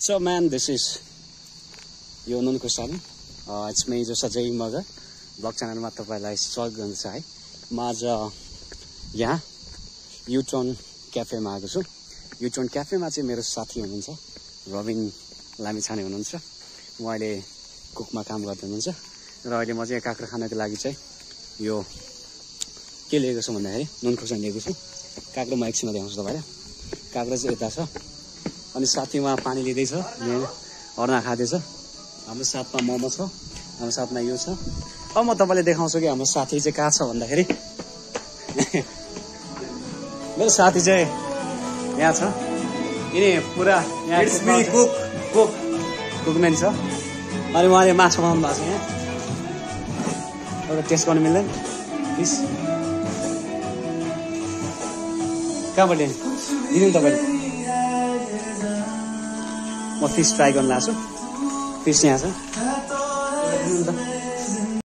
So man, this is यो नुनको साल इट्स मे जो सजै मगर ब्लग च्यानलमा तपाईलाई स्वागत गर्न छ है। म आज यहाँ युटर्न क्याफेमा आएको छु। युटर्न क्याफेमा चाहिँ मेरो साथी हुनुहुन्छ रबिन लामिछाने हुनुहुन्छ। म अहिले कुकमा काम गर्दै हुनुहुन्छ र अहिले म चाहिँ काँक्रा खानको लागि चाहिँ यो के लिएको छु भन्दाखेरि नुन खोर्सानी लिएको छु। काँक्रा म एकछिनमा देखाउँछु तपाईलाई। काँक्रा चाहिँ यता छ अनि साथीमा पानी लिँदैछ, हर्ना खाँदैछ। हाम्रो साथमा मोमो छ, हाम्रो साथमा यो छ। अब म तपाईलाई देखाउँछु कि हाम्रो साथी चाहिँ कहाँ छ भन्दाखेरि मेरो साथी चाहिँ यहाँ छ। यिनी पुरा यहाँ कुकम्यान छ अनि उहाँले माछा बनाउनु भएको छ। यहाँ एउटा टेस्ट गर्नु मिल्दैन प्लिज। कहाँबाट दिनु नि तपाईँले? म फिस फ्राई गर्न लाग्छु। फिस यहाँ छ,